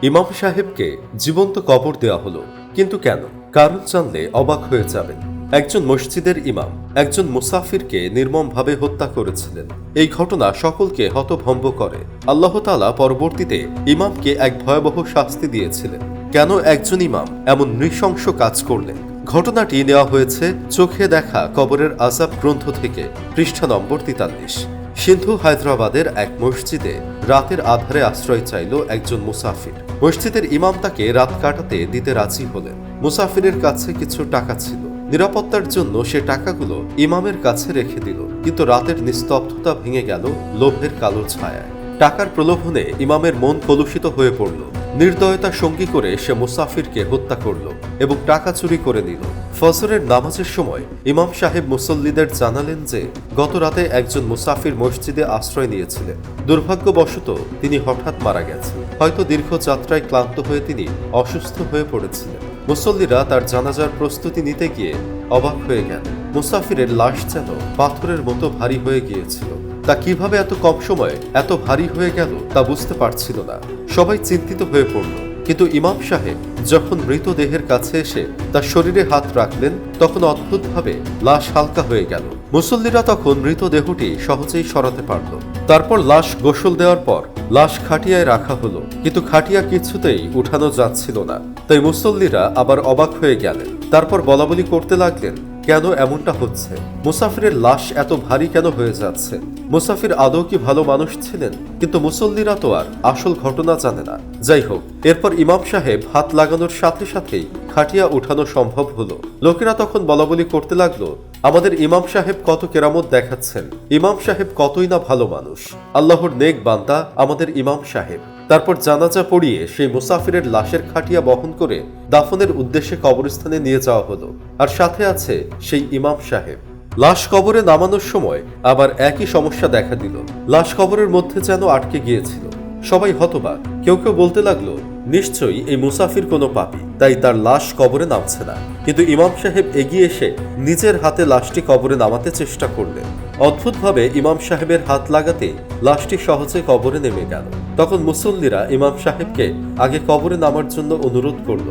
ইমাম সাহেবকে জীবন্ত কবর দেওয়া হলো, কিন্তু কেন? কারণ জানলে অবাক হয়ে যাবেন। একজন মসজিদের ইমাম একজন মুসাফিরকে নির্মমভাবে হত্যা করেছিলেন। এই ঘটনা সকলকে হতভম্ব করে। আল্লাহ তাআলা পরবর্তীতে ইমামকে এক ভয়াবহ শাস্তি দিয়েছিলেন। কেন একজন ইমাম এমন নৃশংস কাজ করলেন? ঘটনাটি নেওয়া হয়েছে চোখে দেখা কবরের আযাব গ্রন্থ থেকে, পৃষ্ঠা নম্বর 43। সিন্ধু হায়দ্রাবাদের এক মসজিদে রাতের আধারে আশ্রয় চাইল একজন মুসাফির। মসজিদের ইমাম তাকে রাত কাটাতে দিতে রাজি হলেন। মুসাফিরের কাছে কিছু টাকা ছিল। নিরাপত্তার জন্য সে টাকাগুলো ইমামের কাছে রেখে দিল, কিন্তু রাতের নিস্তব্ধতা ভেঙে গেল লোভের কালো ছায়ায়। টাকার প্রলোভনে ইমামের মন কলুষিত হয়ে পড়ল। নির্দয়তা সঙ্গী করে সে মুসাফিরকে হত্যা করল এবং টাকা চুরি করে নিল। ফজরের নামাজের সময় ইমাম সাহেব মুসল্লিদের জানালেন যে গত রাতে একজন মুসাফির মসজিদে আশ্রয় নিয়েছিলেন। দুর্ভাগ্যবশত তিনি হঠাৎ মারা গেছেন। হয়তো দীর্ঘ যাত্রায় ক্লান্ত হয়ে তিনি অসুস্থ হয়ে পড়েছিলেন। মুসল্লিরা তার জানাজার প্রস্তুতি নিতে গিয়ে অবাক হয়ে গেল। মুসাফিরের লাশ যেন পাথরের মতো ভারী হয়ে গিয়েছিল। তা কিভাবে এত কম সময়ে এত ভারী হয়ে গেল তা বুঝতে পারছিল না। সবাই চিন্তিত হয়ে পড়ল। কিন্তু ইমাম সাহেব যখন মৃতদেহের কাছে এসে তার শরীরে হাত রাখলেন, তখন অদ্ভুতভাবে লাশ হালকা হয়ে গেল। মুসল্লিরা তখন মৃতদেহটি সহজেই সরাতে পারল। তারপর লাশ গোসল দেওয়ার পর লাশ খাটিয়ায় রাখা হলো, কিন্তু খাটিয়া কিছুতেই উঠানো যাচ্ছিল না। তাই মুসল্লিরা আবার অবাক হয়ে গেলেন। তারপর বলাবলি করতে লাগলেন, কেন এমনটা হচ্ছে? মুসাফিরের লাশ এত ভারী কেন হয়ে যাচ্ছে? মুসাফির আদৌ কি ভালো মানুষ ছিলেন? কিন্তু মুসল্লিরা তো আর আসল ঘটনা জানে না। যাই হোক, এরপর ইমাম সাহেব হাত লাগানোর সাথে সাথেই খাটিয়া উঠানো সম্ভব হলো। লোকেরা তখন বলাবলি করতে লাগলো, আমাদের ইমাম সাহেব কত কেরামত দেখাচ্ছেন, ইমাম সাহেব কতই না ভালো মানুষ, আল্লাহর নেক বান্দা আমাদের ইমাম সাহেব। তারপর জানাজা পড়িয়ে সেই মুসাফিরের লাশের খাটিয়া বহন করে দাফনের উদ্দেশ্যে কবরস্থানে নিয়ে যাওয়া হলো। আর সাথে আছে সেই ইমাম সাহেব। লাশ কবরে নামানোর সময় আবার একই সমস্যা দেখা দিল। লাশ কবরের মধ্যে যেন আটকে গিয়েছিল। সবাই হতবাক। কেউ কেউ বলতে লাগলো, নিশ্চয়ই এই মুসাফির কোনো পাপী, তাই তার লাশ কবরে নামছে না। কিন্তু ইমাম সাহেব এগিয়ে এসে নিজের হাতে লাশটি কবরে নামাতে চেষ্টা করলেন। অদ্ভুতভাবে ইমাম সাহেবের হাত লাগাতে লাশটি সহজে কবরে নেমে গেল। তখন মুসল্লিরা ইমাম সাহেবকে আগে কবরে নামার জন্য অনুরোধ করল।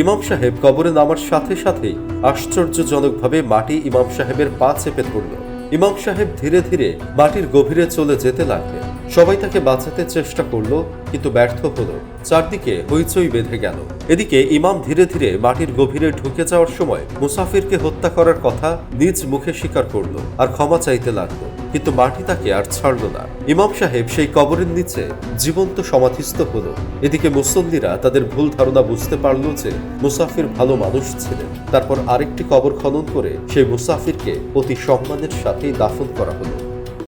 ইমাম সাহেব কবরে নামার সাথে সাথেই আশ্চর্যজনকভাবে মাটি ইমাম সাহেবের পা চেপে ধরল। ইমাম সাহেব ধীরে ধীরে মাটির গভীরে চলে যেতে লাগলেন। সবাই তাকে বাঁচাতে চেষ্টা করলো, কিন্তু ব্যর্থ হলো। চারদিকে হইচই বেঁধে গেল। এদিকে ইমাম ধীরে ধীরে মাটির গভীরে ঢুকে যাওয়ার সময় মুসাফিরকে হত্যা করার কথা নিজ মুখে স্বীকার করলো আর ক্ষমা চাইতে লাগলো, কিন্তু মাটি তাকে আর ছাড়লো না। ইমাম সাহেব সেই কবরের নিচে জীবন্ত সমাধিস্থ হলো। এদিকে মুসল্লিরা তাদের ভুল ধারণা বুঝতে পারল যে মুসাফির ভালো মানুষ ছিলেন। তারপর আরেকটি কবর খনন করে সেই মুসাফিরকে অতি সম্মানের সাথে দাফন করা হলো।